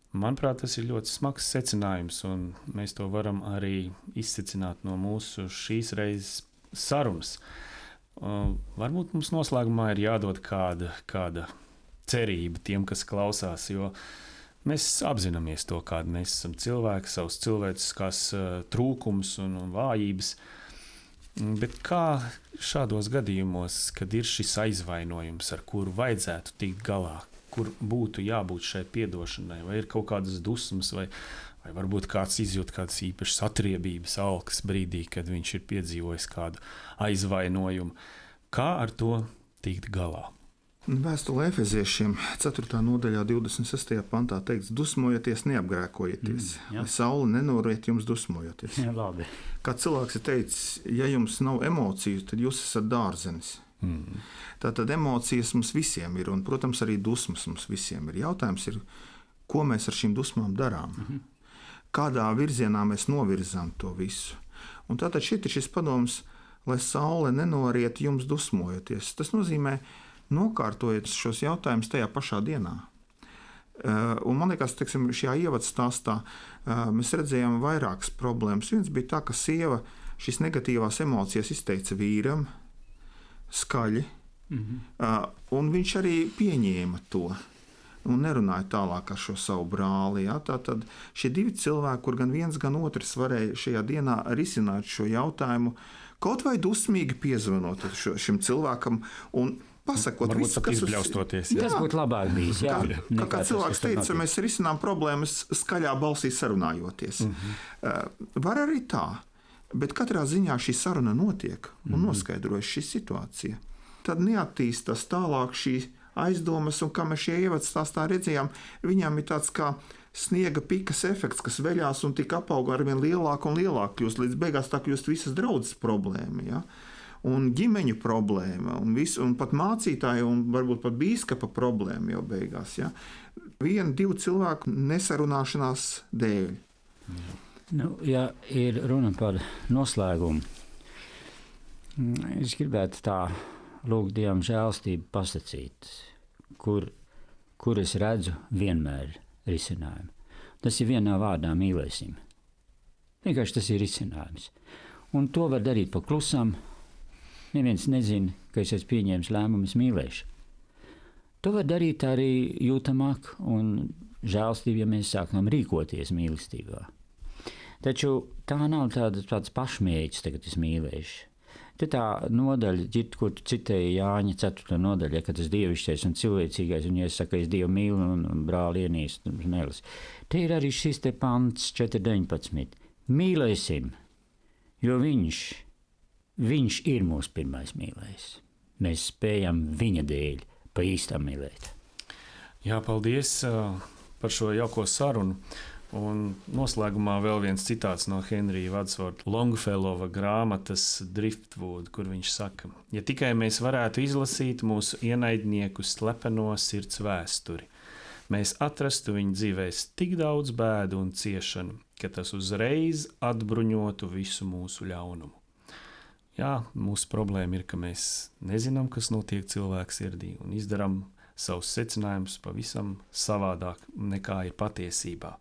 Manuprāt, tas ir ļoti smags secinājums, un mēs to varam arī izsecināt no mūsu šīs reizes sarunas. Varbūt mums noslēgumā ir jādod kāda cerība tiem, kas klausās, jo mēs apzināmies to, kāda mēs esam cilvēki, savus cilvēciskās trūkumus un vājības. Bet kā šādos gadījumos, kad ir šis aizvainojums, ar kuru vajadzētu tikt galā, kur būtu jābūt šai piedošanai, vai ir kaut kādas dusmas, vai varbūt kāds izjūt kādas īpašas atriebības, alkas brīdī, kad viņš ir piedzīvojis kādu aizvainojumu. Kā ar to tikt galā? Vēstulē Efeziešiem 4. nodaļā 26. pantā teikts, dusmojieties, neapgrēkojieties, lai saule nenoriet jums dusmojoties. Jā, labi. Kā cilvēks ir teicis, ja jums nav emociju, tad jūs esat dārzenis. Tātad emocijas mums visiem ir, un, protams, arī dusmas mums visiem ir. Jautājums ir, ko mēs ar šīm dusmām darām? Kādā virzienā mēs novirzām to visu? Un tātad šeit ir šis padoms, lai saule nenoriet jums dusmojoties. Tas nozīmē, nokārtojiet šos jautājumus tajā pašā dienā. Un man liekas, teiksim, šajā ievadstāstā mēs redzējām vairākas problēmas. Viens bija tā, ka sieva šīs negatīvās emocijas izteica vīram, skaļi, un viņš arī pieņēma to un nerunāja tālāk ar šo savu brāli. Ja? Tātad šie divi cilvēki, kur gan viens, gan otrs varēja šajā dienā risināt šo jautājumu, kaut vai dusmīgi piezvanot šim cilvēkam un pasakot visu, kas izbļaustoties. Tas būtu labāk bijis. Jā. Kā cilvēks teica, mēs risinām problēmas skaļā balsī sarunājoties. Var arī tā. Bet katrā ziņā šī saruna notiek un noskaidrojas šī situācija. Tad neattīstās tālāk šī aizdomas, un kā mēs šajā ievadstāstā redzējām, viņām ir tāds kā sniega pikas efekts, kas veļās un tik apauga arvien lielāk un lielāk kļūst, līdz beigās tā kļūst visas draudzes problēma, ja? Un ģimeņu problēma, un pat mācītāja un varbūt pat bīskapa problēma jau beigās. Ja? 1-2 cilvēku nesarunāšanās dēļ. Ja ir runa par noslēgumu, es gribētu tā lūgt Dievam žēlstību pasakīt, kur es redzu vienmēr risinājumu. Tas ir vienā vārdā mīlēsim. Vienkārši tas ir risinājums. Un to var darīt pa klusam. Neviens nezina, ka es esmu pieņēmis lēmumu, es mīlēšu. To var darīt arī jūtamāk un žēlstību, ja mēs sākam rīkoties mīlestībā. Taču tā nav tāds pašmērķis, tagad es mīlēšu. Te tā nodaļa, kur tu citēji Jāņa 4. nodaļa, ka tas dievišķais un cilvēcīgais, un ja es saku, es Dievu mīlu un brāli ienīst un melis. Te ir arī šis te pants 4.19. Mīlēsim, jo viņš ir mūsu pirmais mīlējs. Mēs spējam viņa dēļ pa īstam mīlēt. Jā, paldies par šo jauko sarunu. Un noslēgumā vēl viens citāts no Henrija Wadsworta Longfellova grāmatas Driftwood, kur viņš saka, ja tikai mēs varētu izlasīt mūsu ienaidnieku slepeno sirds vēsturi, mēs atrastu viņu dzīvēs tik daudz bēdu un ciešanu, ka tas uzreiz atbruņotu visu mūsu ļaunumu. Jā, mūsu problēma ir, ka mēs nezinām, kas notiek cilvēka sirdī un izdarām savus secinājumus pavisam savādāk nekā ir patiesībā.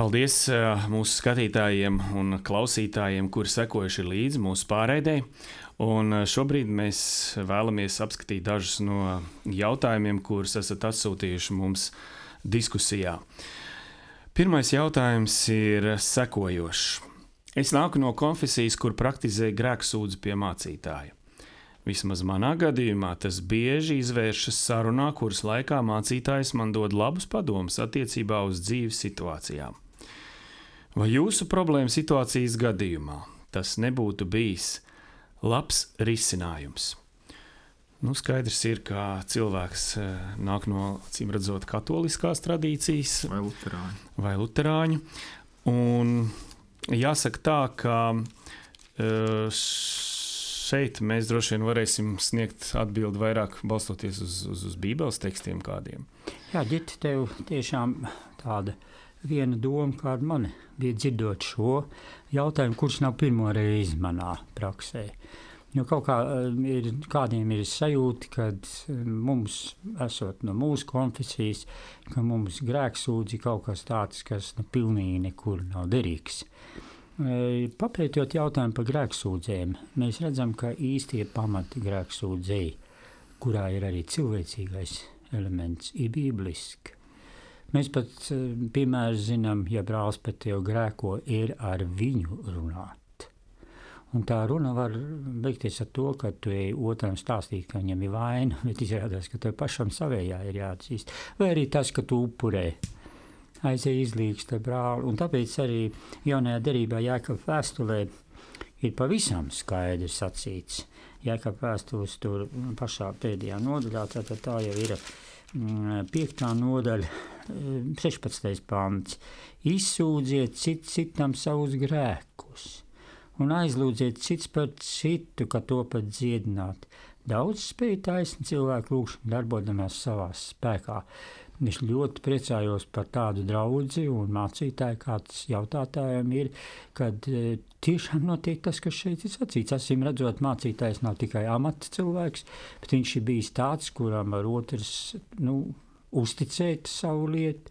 Paldies mūsu skatītājiem un klausītājiem, kuri sekojuši līdzi mūsu pārraidei. Un šobrīd mēs vēlamies apskatīt dažus no jautājumiem, kurus esat atsūtījuši mums diskusijā. Pirmais jautājums ir sekojošs. Es nāku no konfesijas, kur praktizēju grēksūdzi pie mācītāja. Vismaz manā gadījumā tas bieži izvēršas sarunā, kuras laikā mācītājs man dod labus padomus attiecībā uz dzīves situācijām. Vai jūsu problēma situācijas gadījumā tas nebūtu bijis labs risinājums? Skaidrs ir, ka cilvēks nāk no, acīm redzot, katoliskās tradīcijas vai luterāņu. Un jāsaka tā, ka šeit mēs droši vien varēsim sniegt atbildi vairāk balstoties uz Bībeles tekstiem kādiem. Jā, Ģita, tev tiešām tāda viena doma, kāda man bija dzirdot šo jautājumu, kurš nav pirmo reizi manā praksē. Jo kaut kā kādiem ir sajūta, kad mums, esot no mūsu konfesijas, ka mums grēksūdzi kaut kas tāds, kas pilnīgi nekur nav derīgs. Papētot jautājumu par grēksūdzēm, mēs redzam, ka īstie pamati grēksūdzēji, kurā ir arī cilvēcīgais elements, ir bībliski. Mēs pat, piemēram, zinām, ja brālis pat tev grēko, ir ar viņu runāt. Un tā runa var beigties ar to, ka tu ej otram stāstīt, ka viņam ir vaina, bet izrādās, ka tev pašam savējā ir jāatzīst. Vai arī tas, ka tu upurē aizēja izlīgst ar brāli. Un tāpēc arī jaunajā derībā Jākaba vēstulē ir pavisam skaidrs sacīts. Jākaba vēstules tur pašā pēdējā nodaļā, tātad tā jau ir 5. nodaļa, 16. pants. Izsūdziet citam savus grēkus un aizlūdziet cits par citu, ka to pat dziedināt. Daudz spēj taisni cilvēku lūgšanu darbodamies savā spēkā. Es ļoti priecājos par tādu draudzi un mācītāju, kāds jautātājiem ir, kad tiešām notiek tas, kas šeit ir sacīts. Acīm redzot, mācītājs nav tikai amata cilvēks, bet viņš ir bijis tāds, kuram var otrs uzticēt savu lietu,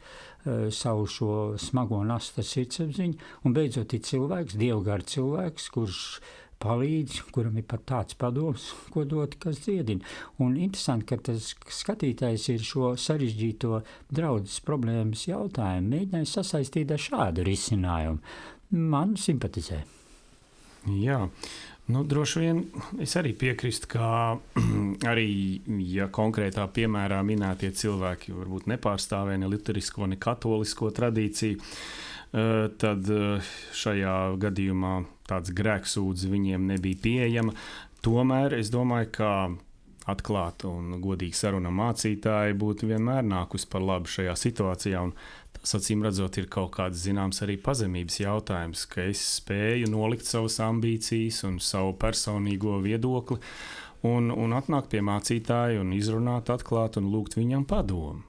savu šo smago nastu sirdsapziņu, un beidzot ir cilvēks, dievgara cilvēks, kurš palīdz, kuram ir pat tāds padoms, ko dot, kas dziedina. Un interesanti, ka tas skatītājs ir šo sarežģīto draudzes problēmas jautājumu mēģinājis sasaistīt ar šādu risinājumu. Man simpatizē. Jā, droši vien es arī piekrīstu, ka arī, ja konkrētā piemērā minētie cilvēki varbūt nepārstāvē ne luterisko, ne katolisko tradīciju, tad šajā gadījumā tāds grēksūdzi viņiem nebija pieejama. Tomēr es domāju, ka atklāta un godīga saruna mācītāji būtu vienmēr nākus par labu šajā situācijā. Un tas, acīm redzot, ir kaut kāds zināms arī pazemības jautājums, ka es spēju nolikt savas ambīcijas un savu personīgo viedokli un atnākt pie mācītāja un izrunāt atklāt un lūgt viņam padomu.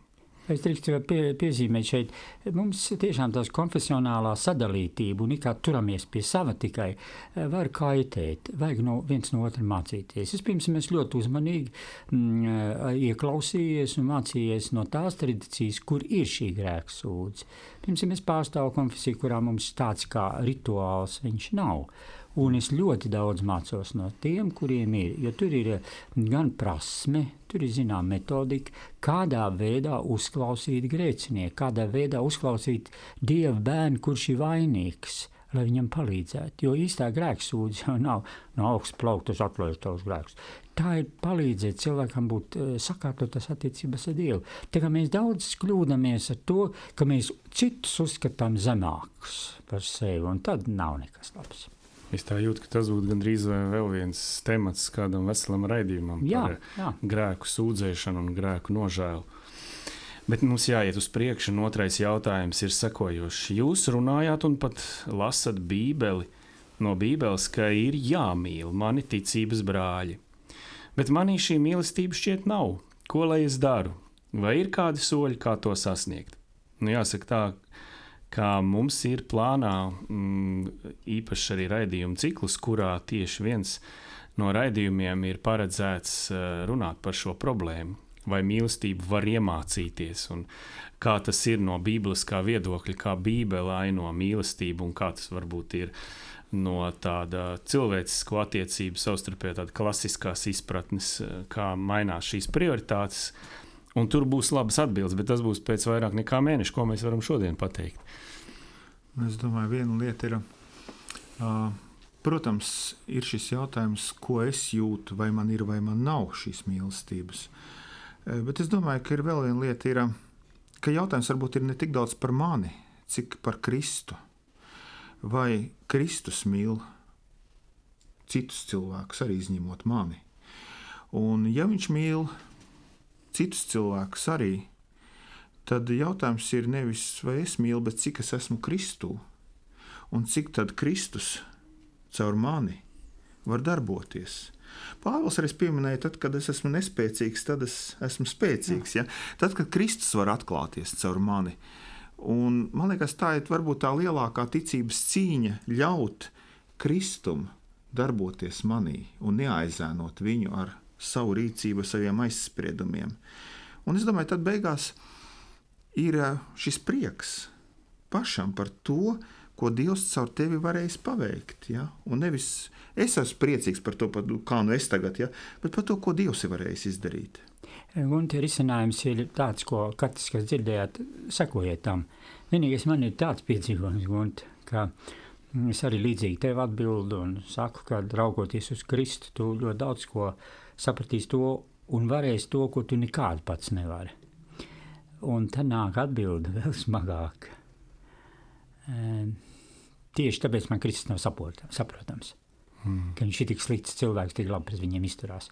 Es drīkstu piezīmēt šeit, mums tiešām tās konfesionālā sadalītība un kā turamies pie sava tikai var kaitēt, vajag viens no otra mācīties. Es pirms mēs ļoti uzmanīgi ieklausījies un mācījies no tās tradīcijas, kur ir šī grēksūdze. Pirms mēs pārstāvu konfesiju, kurā mums tāds kā rituāls viņš nav. Un es ļoti daudz mācos no tiem, kuriem ir, jo tur ir gan prasme, tur ir zinām metodika, kādā veidā uzklausīt grēcinieku, kādā veidā uzklausīt Dieva bērnu, kurš ir vainīgs, lai viņam palīdzētu. Jo īstā grēksūdze jau nav no augsts plauktas atklājot tavus grēkus. Tā ir palīdzēt cilvēkam būt sakārtotas attiecības ar Dievu. Tā kā mēs daudz kļūdamies ar to, ka mēs citus uzskatām zemākus par sevi, un tad nav nekas labs. Es tā jūtu, ka tas būtu gandrīz vēl viens temats kādam veselam raidījumam par grēku sūdzēšanu un grēku nožēlu. Bet mums jāiet uz priekšu, un otrais jautājums ir sekojošs. Jūs runājāt un pat lasat Bībeli no Bībeles, ka ir jāmīl mani ticības brāļi. Bet manī šī mīlestība šķiet nav. Ko lai es daru? Vai ir kādi soļi, kā to sasniegt? Jāsaka tā, ka mums ir plānā īpašs arī raidījumu cikls, kurā tieši viens no raidījumiem ir paredzēts runāt par šo problēmu. vai mīlestību var iemācīties, un kā tas ir no bībeliskā viedokļa, kā Bībele aino mīlestību, un kā tas varbūt ir no tāda cilvēcisko attiecību savstarpēji tāda klasiskās izpratnes, kā mainās šīs prioritātes, un tur būs labas atbildes, bet tas būs pēc vairāk nekā mēneša, ko mēs varam šodien pateikt. Es domāju, viena lieta ir, protams, ir šis jautājums, ko es jūtu, vai man ir, vai man nav šīs mīlestības. Bet es domāju, ka ir vēl viena lieta, ka jautājums varbūt ir ne tik daudz par mani, cik par Kristu. Vai Kristus mīl citus cilvēkus, arī izņemot mani. Un ja viņš mīl citus cilvēkus arī, tad jautājums ir nevis, vai es mīlu, bet cik es esmu Kristū. Un cik tad Kristus caur mani var darboties. Pāvils arī pieminēja, tad, kad es esmu nespēcīgs, tad es esmu spēcīgs. Ja? Tad, kad Kristus var atklāties caur mani. Un, man liekas, tā ir varbūt tā lielākā ticības cīņa ļaut Kristum darboties manī un neaizēnot viņu ar savu rīcību, saviem aizspriedumiem. Un es domāju, tad beigās ir šis prieks pašam par to, ko Dievs caur tevi varēs paveikt. Ja? Un nevis es esmu priecīgs par to, kā nu es tagad, ja? Bet par to, ko Dievs ir varējis izdarīt. Un tie risinājums ir tāds, ko katrs, kas dzirdējāt, sekojiet tam. Vienīgais man ir tāds piedzīvojums, Gunte, ka es arī līdzīgi tev atbildu un saku, ka raugoties uz Kristu, tu ļoti daudz ko sapratīs to un varēs to, ko tu nekādu pats nevari. Un tad nāk atbilde vēl smagāk. Tieši tāpēc man Kristus nav saprotams. Ka viņš ir tik slikts cilvēks, tik labi pret viņiem izturās.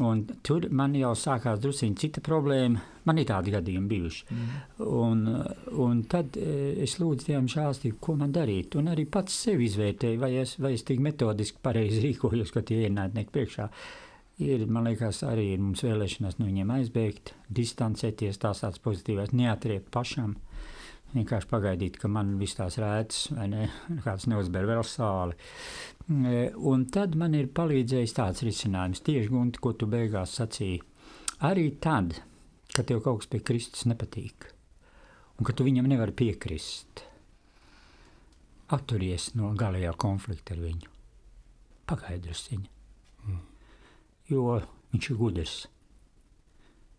Un tur man jau sākās drusciņi cita problēma. Man ir tādi gadījumi bijuši. Un tad es lūdzu Dievam žēlastību, ko man darīt. Un arī pats sevi izvērtēju, vai es tik metodiski pareizi rīkojos, ka tie ienaidnieki priekšā. Man liekas, arī ir mums vēlēšanās no viņiem aizbēgt, distancēties, tās tāds pozitīvais, neatriekt pašam. Vienkārši pagaidīt, ka man viss tās rētas, vai ne, kāds neuzber vēl sāli. Un tad man ir palīdzējis tāds risinājums, tieši, Gunte, ko tu beigās sacīji. Arī tad, kad tev kaut kas pie Kristus nepatīk, un ka tu viņam nevari piekrist, atturies no galējā konflikta ar viņu. Pagaidrusiņa. Jo viņš ir gudrs.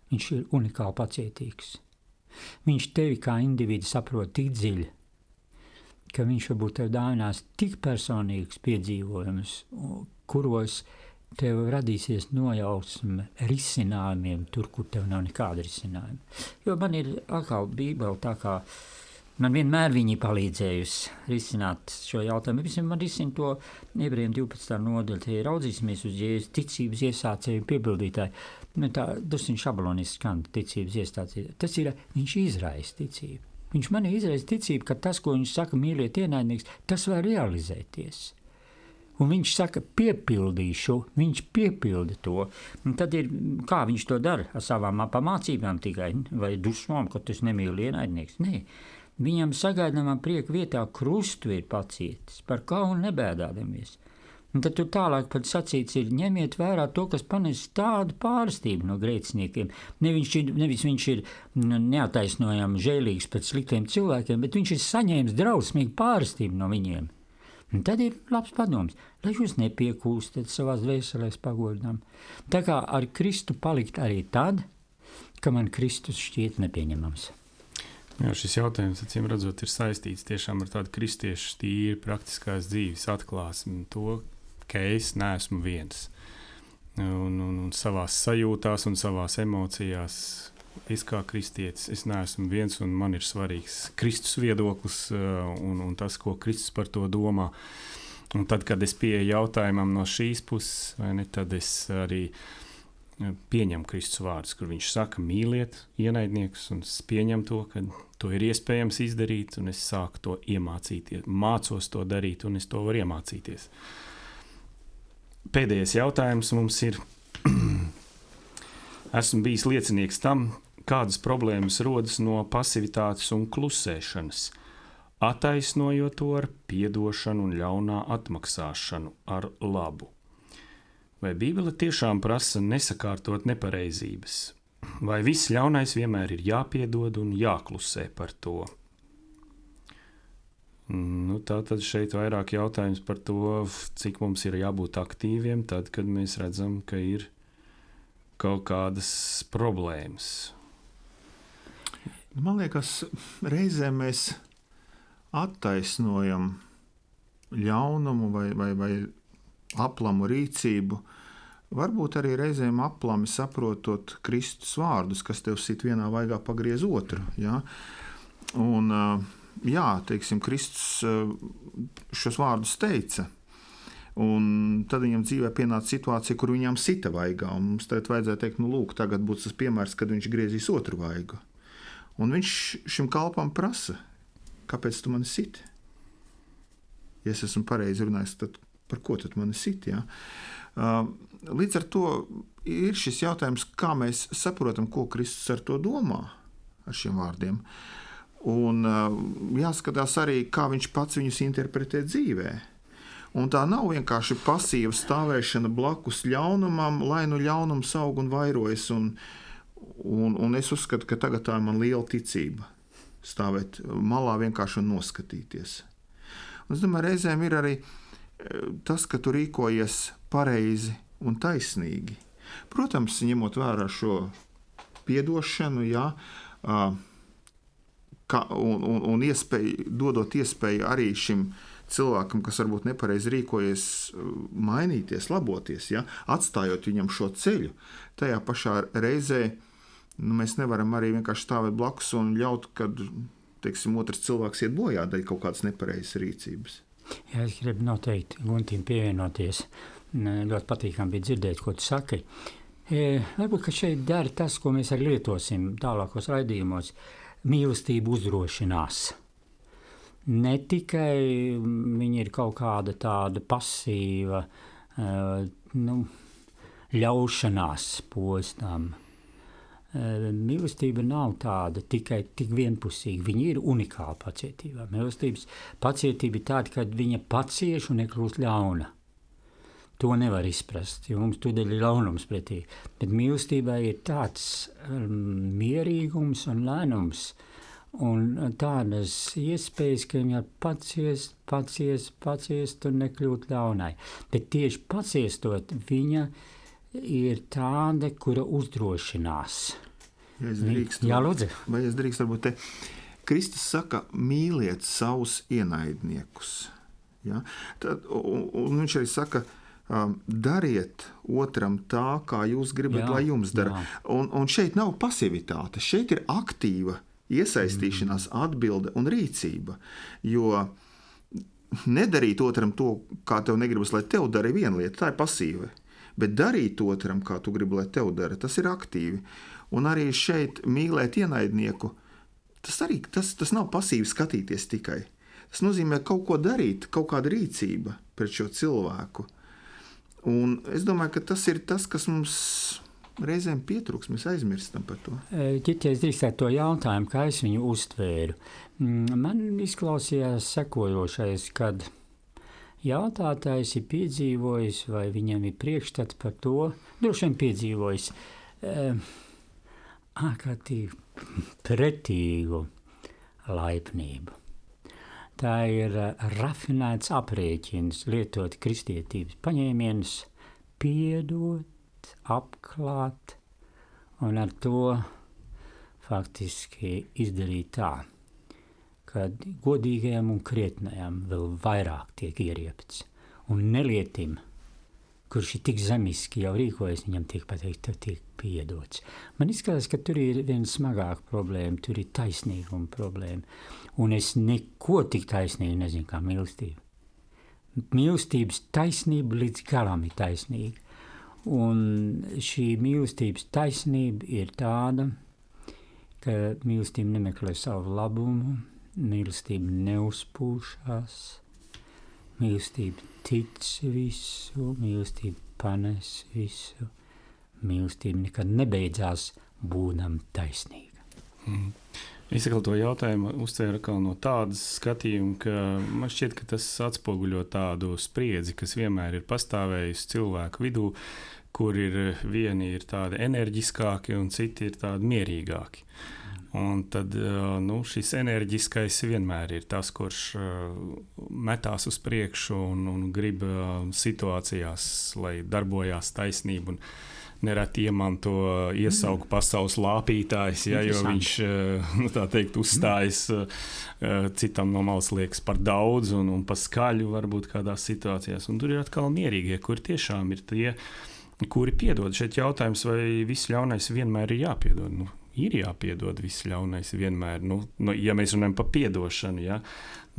Viņš ir unikāli pacietīgs. Viņš tevi kā individu saprot tik dziļi, ka viņš varbūt tev dāvinās tik personīgus piedzīvojumus, kuros tev radīsies nojausme risinājumiem tur, kur tev nav nekāda risinājuma. Jo man ir atkal Bībele tā kā, man vienmēr viņi palīdzējusi risināt šo jautājumu. Visam man risina to Ebrejiem 12. nodaļu, te raudzīsimies uz Jēzus ticības iesācēju piebildītāju. Tā drusciņ šabloniski skan ticības iestācīja. Tas ir, viņš izraisa ticību. Viņš manī izraisa ticību, ka tas, ko viņš saka, mīliet ienaidnieks, tas var realizēties. Un viņš saka, piepildīšu, viņš piepilda to. Un tad ir, kā viņš to dara ar savām pamācībām tikai, vai dusmām, ka tas nemīli ienaidnieks. Nē, viņam sagaidāmā prieka vietā krustu ir pacietis, par kaunu nebēdādamies. Un tad tur tālāk pat sacīts ir, ņemiet vērā to, kas panes tādu pārstību no grēciniekiem. Nevis viņš ir neataisnojami žēlīgs pret sliktiem cilvēkiem, bet viņš ir saņēmis drausmīgu pārstību no viņiem. Un tad ir labs padoms, lai jūs nepiekūstat savās dvēselēs pagodinām. Tā kā ar Kristu palikt arī tad, ka man Kristus šķiet nepieņemams. Jā, šis jautājums, acīm redzot, ir saistīts tiešām ar tādu kristiešu tīri praktiskās dzīves atklāsmi, to, ka es neesmu viens. Un savās sajūtās un savās emocijās, es kā kristietis, es neesmu viens un man ir svarīgs Kristus viedoklis un tas, ko Kristus par to domā. Un tad, kad es pieeju jautājumam no šīs puses, vai ne, tad es arī pieņem Kristus vārdus, kur viņš saka, mīliet ienaidniekus, un es pieņem to, ka to ir iespējams izdarīt, un es sāku to iemācīties, mācos to darīt, un es to varu iemācīties. Pēdējais jautājums mums ir, esmu bijis liecinieks tam, kādas problēmas rodas no pasivitātes un klusēšanas, attaisnojot to ar piedošanu un ļaunā atmaksāšanu ar labu. Vai Bībele tiešām prasa nesakārtot nepareizības, Vai viss ļaunais vienmēr ir jāpiedod un jāklusē par to? Tā tad šeit vairāk jautājums par to, cik mums ir jābūt aktīviem tad, kad mēs redzam, ka ir kaut kādas problēmas. Man liekas, reizē mēs attaisnojam ļaunumu vai aplamu rīcību. Varbūt arī reizēm aplami saprotot Kristus vārdus, kas tev sit vienā vaigā pagriez otru. Ja? Un, teiksim, Kristus šos vārdus teica. Un tad viņam dzīvē pienāca situācija, kur viņam sita vaigā. Un mums tagad vajadzēja teikt, lūk, tagad būs tas piemērs, kad viņš griezīs otru vaigu. Un viņš šim kalpam prasa, kāpēc tu mani siti? Ja es esmu pareizi runājis, tad par ko tu mani siti? Ja? Līdz ar to ir šis jautājums, kā mēs saprotam, ko Kristus ar to domā, ar šiem vārdiem. Un jāskatās arī, kā viņš pats viņus interpretē dzīvē. Un tā nav vienkārši pasīva stāvēšana blakus ļaunumam, lai nu ļaunums aug un vairojas. Un es uzskatu, ka tagad tā ir man liela ticība. Stāvēt malā vienkārši un noskatīties. Un es domāju, reizēm ir arī tas, ka tu rīkojies pareizi un taisnīgi. Protams, ņemot vērā šo piedošanu, un dodot iespēju arī šim cilvēkam, kas varbūt nepareizi rīkojies, mainīties, laboties, atstājot viņam šo ceļu. Tajā pašā reizē mēs nevaram arī vienkārši stāvēt blakus un ļaut, kad, teiksim, otrs cilvēks iet bojā dēļ kaut kādas nepareizas rīcības. Jā, es gribu noteikti Guntim pievienoties. Ļoti patīkami bija dzirdēt, ko tu saki. Varbūt, ka šeit dara tas, ko mēs arī lietosim tālākos raidījumos. Mīlestība uzdrošinās. Ne tikai viņa ir kaut kāda tāda pasīva ļaušanās postam. Mīlestība nav tāda tikai tik vienpusīga. Viņa ir unikāla pacietībā. Mīlestības pacietība ir tāda, kad viņa pacieš un nekļūst ļauna. To nevar izprast, jo mums tūdaļ ir ļaunums pretī. Bet mīlestībai ir tāds mierīgums un lēnums un tādas iespējas, ka viņa paciest un nekļūt ļaunai. Bet tieši paciestot viņa ir tāda, kura uzdrošinās. Ja es drīkstu, Jā, lūdzu. Vai es drīkstu varbūt te? Kristus saka, mīliet savus ienaidniekus. Ja? Un viņš arī saka, dariet otram tā, kā jūs gribat, lai jums dara. Un šeit nav pasivitāte, šeit ir aktīva iesaistīšanās, atbilde un rīcība. Jo nedarīt otram to, kā tev negribas, lai tev dara viena lieta, tā ir pasīva. Bet darīt otram, kā tu gribi, lai tev dara, tas ir aktīvi. Un arī šeit mīlēt ienaidnieku, tas nav pasīvi skatīties tikai. Tas nozīmē kaut ko darīt, kaut kāda rīcība pret šo cilvēku. Un es domāju, ka tas ir tas, kas mums reizēm pietrūks, mēs aizmirstam par to. Ķiķi, es drīkstētu to jautājumu, kā es viņu uztvēru. Man izklausījās sekojošais, kad jautātājs ir piedzīvojis, vai viņam ir priekšstats par to, droši vien piedzīvojis ārkārtīgi pretīgu laipnību. Tā ir rafinēts aprēķins, lietot kristietības paņēmienus, piedot, apklāt un ar to faktiski izdarīt tā, kad godīgajam un krietnajam vēl vairāk tiek ieriepts. Un nelietim, kurš ir tik zemiski jau rīkojas, viņam tiek pateikt, tev tiek piedots. Man izskatās, ka tur ir viena smagāka problēma, tur ir taisnīguma problēma. Un es neko tik taisnīgi nezinu kā mīlestība. Mīlestības taisnība līdz galam ir taisnīga. Un šī mīlestības taisnība ir tāda, ka mīlestība nemeklē savu labumu, mīlestība neuzpūšās, mīlestība tic visu, mīlestība panes visu, mīlestība nekad nebeidzās būdam taisnīga. Es atkal to jautājumu uztvēru no tādas skatījuma, ka man šķiet, ka tas atspoguļo tādu spriedzi, kas vienmēr ir pastāvējusi cilvēku vidū, kur vieni ir tādi enerģiskāki un citi ir tādi mierīgāki. Un tad šis enerģiskais vienmēr ir tas, kurš metās uz priekšu un grib situācijās, lai darbojās taisnība. Nereti iemanto iesauku pasaules lāpītājs, jo viņš tā teikt, uzstājas citam no malas liekas par daudz un par skaļu varbūt kādās situācijās. Un tur ir atkal mierīgie, kuri tiešām ir tie, kuri piedod. Šeit jautājums, vai viss ļaunais vienmēr ir jāpiedod. Ir jāpiedod viss ļaunais vienmēr, ja mēs runājam par piedošanu, ja?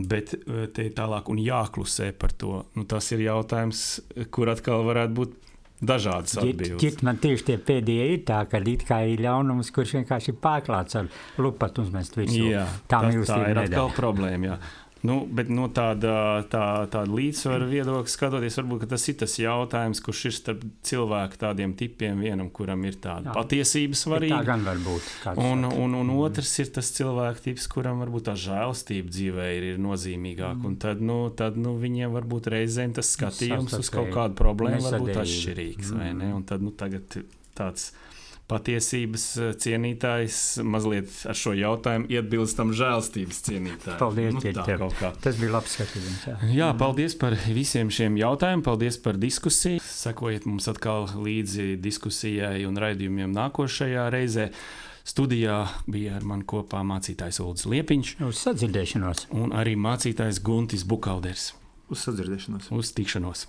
Bet te tālāk un jāklusē par to. Tas ir jautājums, kur atkal varētu būt dažādas atbildes. Man tieši tie pēdējie ir tā, ka it kā ir ļaunums, kurš vienkārši ir pārklāts ar lupatu uzmest virsū. Jā, tā ir atkal problēma, jā. Bet no tāda līdzsvara viedokļa skatoties, varbūt tas ir tas jautājums, kurš ir starp cilvēku tādiem tipiem, vienam, kuram ir tāda patiesība svarīga. Tā gan var būt. Un otrs ir tas cilvēku tips, kuram varbūt tā žēlastība dzīvē ir nozīmīgāka. Un tad viņiem varbūt reizēm tas skatījums uz kaut kādu problēmu var būt atšķirīgs. Vai ne? Un tad tagad tāds patiesības cienītājs mazliet ar šo jautājumu iebilstam žēlstības cienītājiem. Paldies, tev. Tas bija labs skatījums. Jā, paldies par visiem šiem jautājumiem, paldies par diskusiju. Sekojiet mums atkal līdzi diskusijai un raidījumiem nākošajā reizē. Studijā bija ar mani kopā mācītājs Uldis Liepiņš. Uz sadzirdēšanos. Un arī mācītājs Guntis Bukalders. Uz sadzirdēšanos. Uz tikšanos.